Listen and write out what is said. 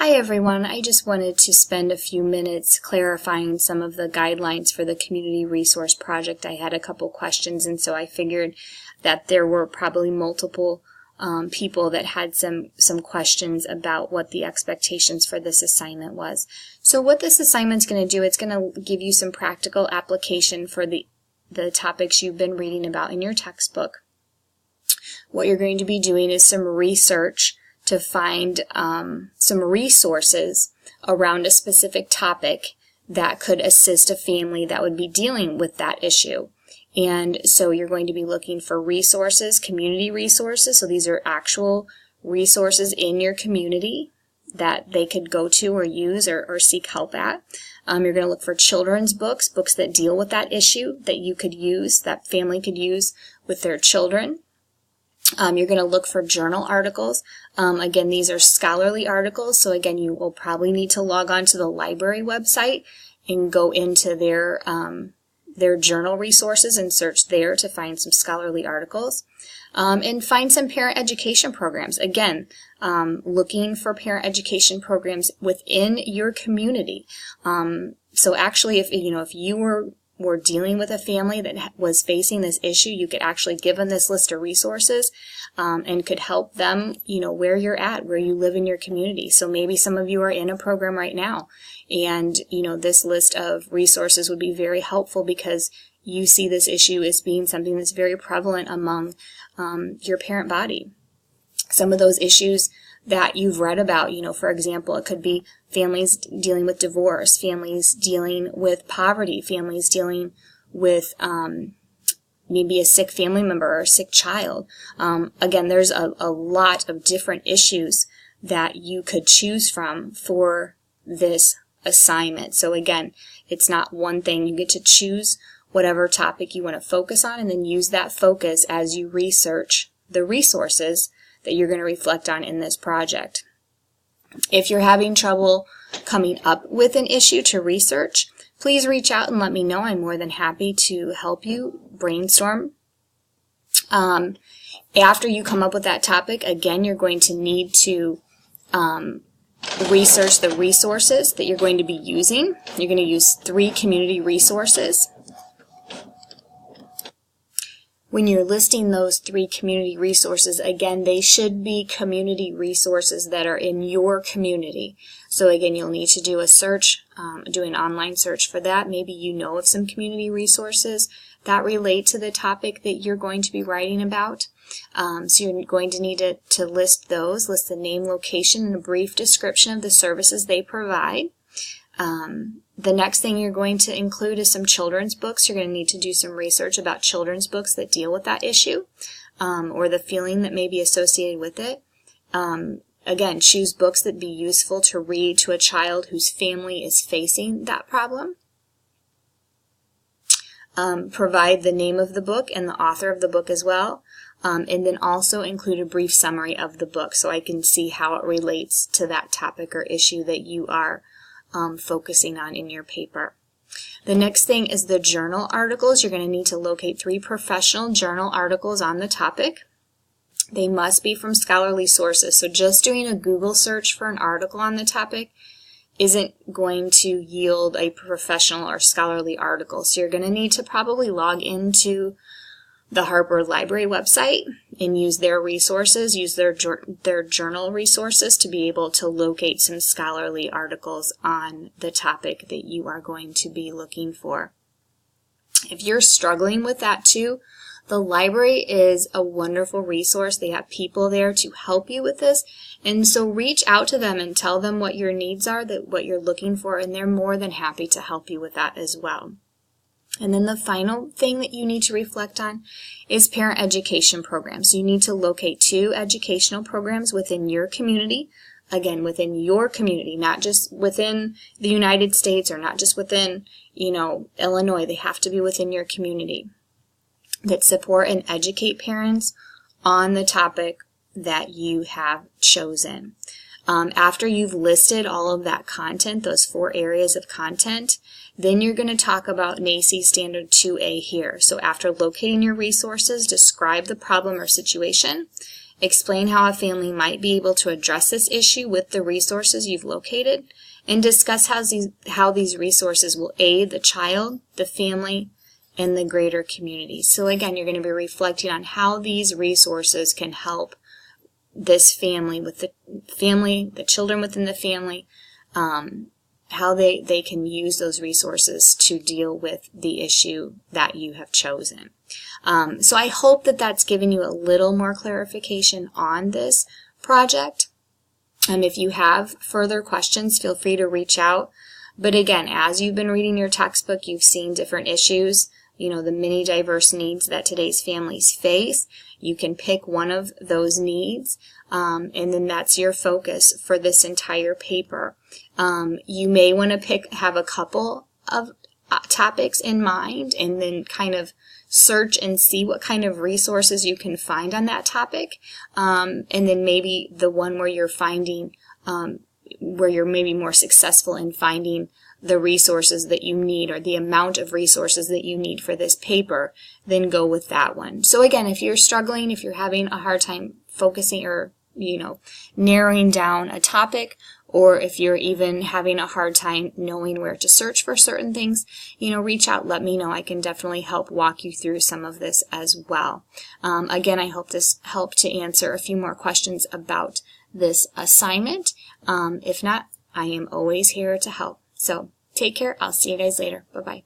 Hi everyone, I just wanted to spend a few minutes clarifying some of the guidelines for the community resource project. I had a couple questions, and so I figured that there were probably multiple people that had some questions about what the expectations for this assignment was. So what this assignment's going to do, it's going to give you some practical application for the topics you've been reading about in your textbook. What you're going to be doing is some research to find some resources around a specific topic that could assist a family that would be dealing with that issue. And so you're going to be looking for resources, community resources. So these are actual resources in your community that they could go to or use or seek help at. You're going to look for children's books, books that deal with that issue that you could use, that family could use with their children. You're going to look for journal articles. Again, these are scholarly articles, so again, you will probably need to log on to the library website and go into their journal resources and search there to find some scholarly articles. And find some parent education programs. Again, looking for parent education programs within your community. So actually, if you were dealing with a family that was facing this issue, you could actually give them this list of resources and could help them, where you're at, where you live in your community. So maybe some of you are in a program right now, and, this list of resources would be very helpful because you see this issue as being something that's very prevalent among your parent body. Some of those issues that you've read about, for example, it could be families dealing with divorce, families dealing with poverty, families dealing with maybe a sick family member or a sick child. Again, there's a lot of different issues that you could choose from for this assignment. So again, it's not one thing. You get to choose whatever topic you want to focus on and then use that focus as you research the resources that you're going to reflect on in this project. If you're having trouble coming up with an issue to research, please reach out and let me know. I'm more than happy to help you brainstorm. After you come up with that topic, again, you're going to need to research the resources that you're going to be using. You're going to use 3 community resources. When you're listing those 3 community resources, again, they should be community resources that are in your community. So again, you'll need to do a search, do an online search for that. Maybe you know of some community resources that relate to the topic that you're going to be writing about. So you're going to need to list those, list the name, location, and a brief description of the services they provide. The next thing you're going to include is some children's books. You're going to need to do some research about children's books that deal with that issue or the feeling that may be associated with it. Again, choose books that be useful to read to a child whose family is facing that problem. Provide the name of the book and the author of the book as well. And then also include a brief summary of the book so I can see how it relates to that topic or issue that you are focusing on in your paper. The next thing is the journal articles. You're going to need to locate 3 professional journal articles on the topic. They must be from scholarly sources. So just doing a Google search for an article on the topic isn't going to yield a professional or scholarly article. So you're going to need to probably log into the Harper Library website and use their resources, use their journal resources to be able to locate some scholarly articles on the topic that you are going to be looking for. If you're struggling with that too, the library is a wonderful resource. They have people there to help you with this, and so reach out to them and tell them what your needs are, what you're looking for, and they're more than happy to help you with that as well. And then the final thing that you need to reflect on is parent education programs. So you need to locate 2 educational programs within your community. Again, within your community, not just within the United States or not just within, Illinois. They have to be within your community that support and educate parents on the topic that you have chosen. After you've listed all of that content, those 4 areas of content, then you're going to talk about Macy Standard 2A here. So after locating your resources, describe the problem or situation, explain how a family might be able to address this issue with the resources you've located, and discuss how these resources will aid the child, the family, and the greater community. So again, you're going to be reflecting on how these resources can help this family, the children within the family, how they can use those resources to deal with the issue that you have chosen. So I hope that that's given you a little more clarification on this project. If you have further questions, feel free to reach out. But again, as you've been reading your textbook, you've seen different issues, the many diverse needs that today's families face. You can pick one of those needs, and then that's your focus for this entire paper. You may want to have a couple of topics in mind and then kind of search and see what kind of resources you can find on that topic, and then maybe the one where you're finding, where you're maybe more successful in finding the resources that you need or the amount of resources that you need for this paper, then go with that one. So again, if you're struggling, if you're having a hard time focusing or, narrowing down a topic, or if you're even having a hard time knowing where to search for certain things, reach out, let me know. I can definitely help walk you through some of this as well. Again, I hope this helped to answer a few more questions about this assignment. If not, I am always here to help. So take care. I'll see you guys later. Bye-bye.